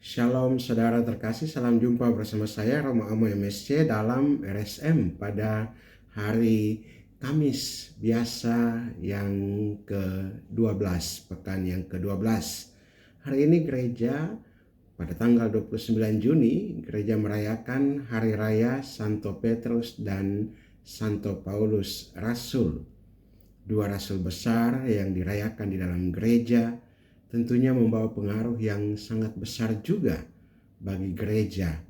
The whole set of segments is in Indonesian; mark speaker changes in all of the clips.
Speaker 1: Shalom saudara terkasih, salam jumpa bersama saya Roma Amo MSC dalam RSM pada hari Kamis biasa yang ke-12, pekan yang ke-12. Hari ini gereja pada tanggal 29 Juni, gereja merayakan Hari Raya Santo Petrus dan Santo Paulus Rasul. Dua rasul besar yang dirayakan di dalam gereja tentunya membawa pengaruh yang sangat besar juga bagi gereja.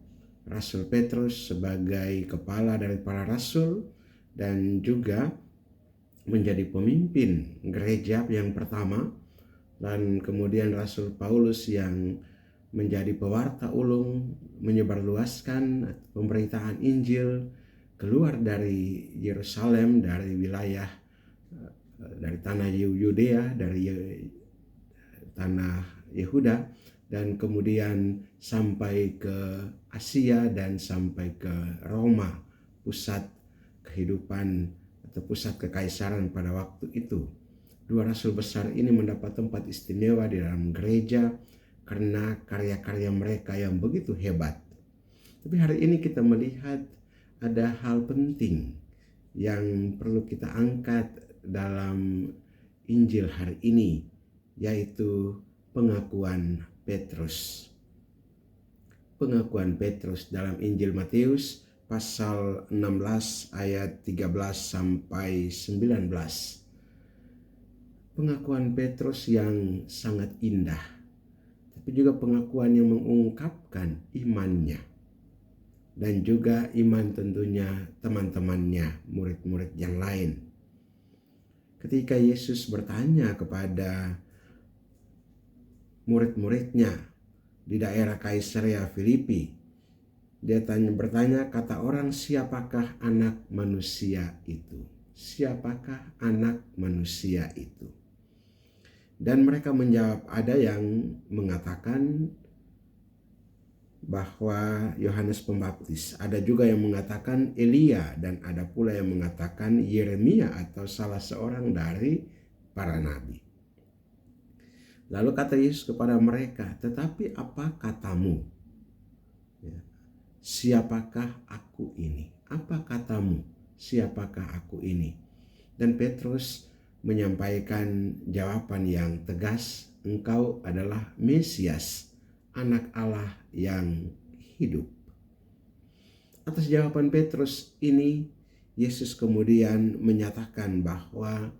Speaker 1: Rasul Petrus sebagai kepala dari para rasul dan juga menjadi pemimpin gereja yang pertama, dan kemudian Rasul Paulus yang menjadi pewarta ulung, menyebarluaskan pemberitaan Injil keluar dari Yerusalem, dari wilayah dari tanah Yudea, dari tanah Yehuda, dan kemudian sampai ke Asia dan sampai ke Roma, pusat kehidupan atau pusat kekaisaran pada waktu itu. Dua rasul besar ini mendapat tempat istimewa di dalam gereja karena karya-karya mereka yang begitu hebat. Tapi hari ini kita melihat ada hal penting yang perlu kita angkat dalam Injil hari ini, yaitu pengakuan Petrus. Pengakuan Petrus dalam Injil Matius pasal 16 ayat 13 sampai 19. Pengakuan Petrus yang sangat indah, tapi juga pengakuan yang mengungkapkan imannya. Dan juga iman tentunya teman-temannya, murid-murid yang lain. Ketika Yesus bertanya kepada murid-muridnya di daerah Kaisarea Filipi, dia bertanya, kata orang, siapakah anak manusia itu? Siapakah anak manusia itu? Dan mereka menjawab, ada yang mengatakan bahwa Yohanes Pembaptis, ada juga yang mengatakan Elia, dan ada pula yang mengatakan Yeremia atau salah seorang dari para nabi. Lalu kata Yesus kepada mereka, tetapi apa katamu? Siapakah aku ini? Apa katamu? Siapakah aku ini? Dan Petrus menyampaikan jawaban yang tegas, engkau adalah Mesias, anak Allah yang hidup. Atas jawaban Petrus ini, Yesus kemudian menyatakan bahwa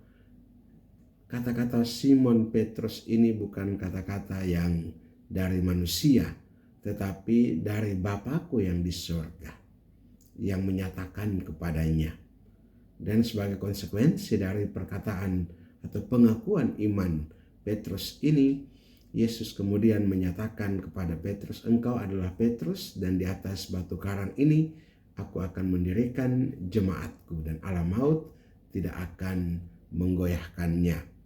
Speaker 1: kata-kata Simon Petrus ini bukan kata-kata yang dari manusia, tetapi dari Bapakku yang di surga yang menyatakan kepadanya. Dan sebagai konsekuensi dari perkataan atau pengakuan iman Petrus ini, Yesus kemudian menyatakan kepada Petrus, engkau adalah Petrus, dan di atas batu karang ini aku akan mendirikan jemaatku, dan alam maut tidak akan menggoyahkannya.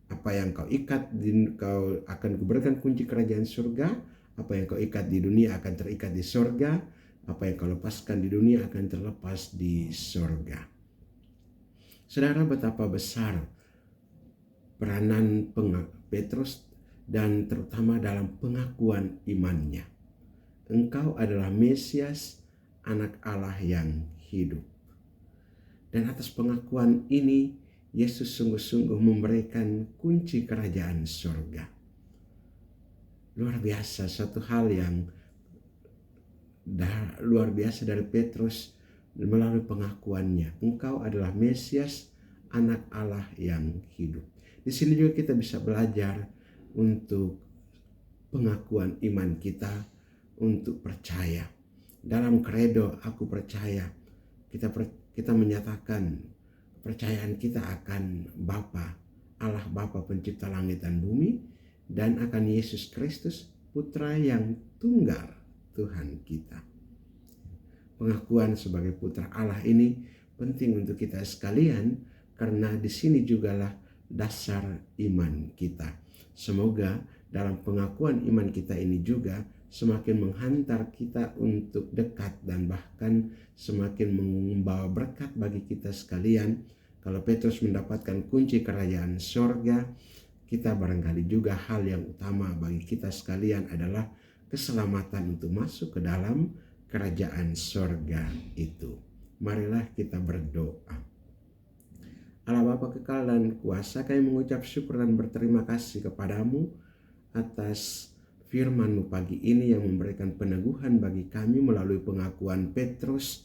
Speaker 1: Apa yang kau ikat, kau akan kuberikan kunci kerajaan surga. Apa yang kau ikat di dunia akan terikat di surga. Apa yang kau lepaskan di dunia akan terlepas di surga. Saudara, betapa besar peranan Petrus dan terutama dalam pengakuan imannya. Engkau adalah Mesias, anak Allah yang hidup. Dan atas pengakuan ini, Yesus sungguh-sungguh memberikan kunci kerajaan surga. Luar biasa, satu hal yang luar biasa dari Petrus melalui pengakuannya. Engkau adalah Mesias, anak Allah yang hidup. Di sini juga kita bisa belajar untuk pengakuan iman kita, untuk percaya. Dalam kredo aku percaya, kita menyatakan kepercayaan kita akan Bapa, Allah Bapa pencipta langit dan bumi, dan akan Yesus Kristus, Putra yang tunggal Tuhan kita. Pengakuan sebagai putra Allah ini penting untuk kita sekalian, karena di sini jugalah dasar iman kita. Semoga dalam pengakuan iman kita ini juga semakin menghantar kita untuk dekat dan bahkan semakin membawa berkat bagi kita sekalian. Kalau Petrus mendapatkan kunci kerajaan surga, kita barangkali juga hal yang utama bagi kita sekalian adalah keselamatan untuk masuk ke dalam kerajaan sorga itu. Marilah kita berdoa. Allah Bapa kekal dan kuasa, kami mengucap syukur dan berterima kasih kepadamu atas firman-Mu pagi ini yang memberikan peneguhan bagi kami melalui pengakuan Petrus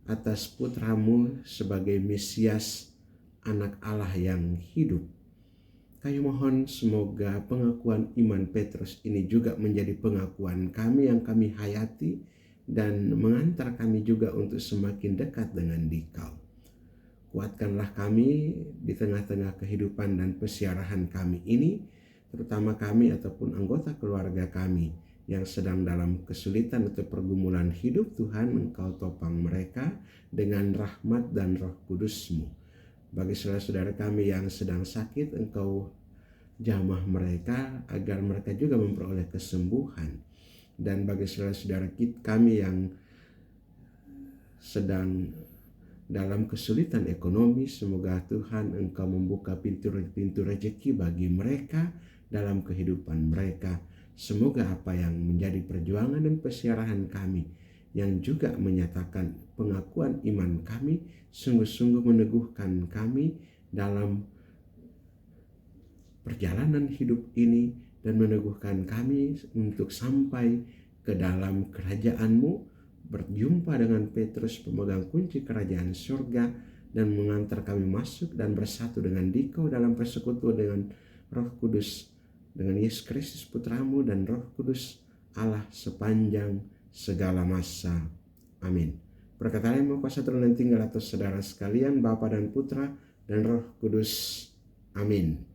Speaker 1: atas putra-Mu sebagai Mesias, anak Allah yang hidup. Kami mohon semoga pengakuan iman Petrus ini juga menjadi pengakuan kami yang kami hayati dan mengantar kami juga untuk semakin dekat dengan Dikau. Kuatkanlah kami di tengah-tengah kehidupan dan pesiarahan kami ini, terutama kami ataupun anggota keluarga kami yang sedang dalam kesulitan atau pergumulan hidup. Tuhan, Engkau topang mereka dengan rahmat dan Roh Kudus-Mu. Bagi saudara-saudara kami yang sedang sakit, Engkau jamah mereka agar mereka juga memperoleh kesembuhan. Dan bagi saudara-saudara kami yang sedang dalam kesulitan ekonomi, semoga Tuhan Engkau membuka pintu-pintu rezeki bagi mereka dalam kehidupan mereka. Semoga apa yang menjadi perjuangan dan pesiarahan kami yang juga menyatakan pengakuan iman kami sungguh-sungguh meneguhkan kami dalam perjalanan hidup ini dan meneguhkan kami untuk sampai ke dalam kerajaan-Mu, berjumpa dengan Petrus pemegang kunci kerajaan surga, dan mengantar kami masuk dan bersatu dengan Dikau dalam persekutuan dengan Roh Kudus, dengan Yesus Kristus Putra-Mu dan Roh Kudus Allah sepanjang segala masa. Amin. Berkat Allah yang Maha Kuasa turun dan tinggal atas saudara sekalian, Bapa dan Putra dan Roh Kudus. Amin.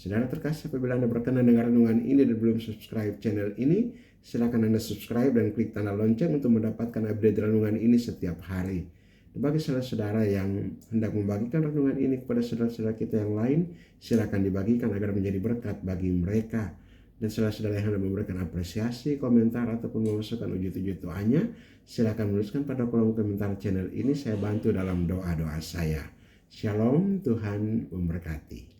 Speaker 1: Saudara terkasih, apabila Anda berkenan dengan renungan ini dan belum subscribe channel ini, silakan Anda subscribe dan klik tanda lonceng untuk mendapatkan update renungan ini setiap hari. Dan bagi saudara-saudara yang hendak membagikan renungan ini kepada saudara-saudara kita yang lain, silakan dibagikan agar menjadi berkat bagi mereka. Dan saudara-saudara yang hendak memberikan apresiasi, komentar, ataupun memasukkan wujud-wujud doanya, silakan menuliskan pada kolom komentar channel ini. Saya bantu dalam doa-doa saya. Shalom, Tuhan memberkati.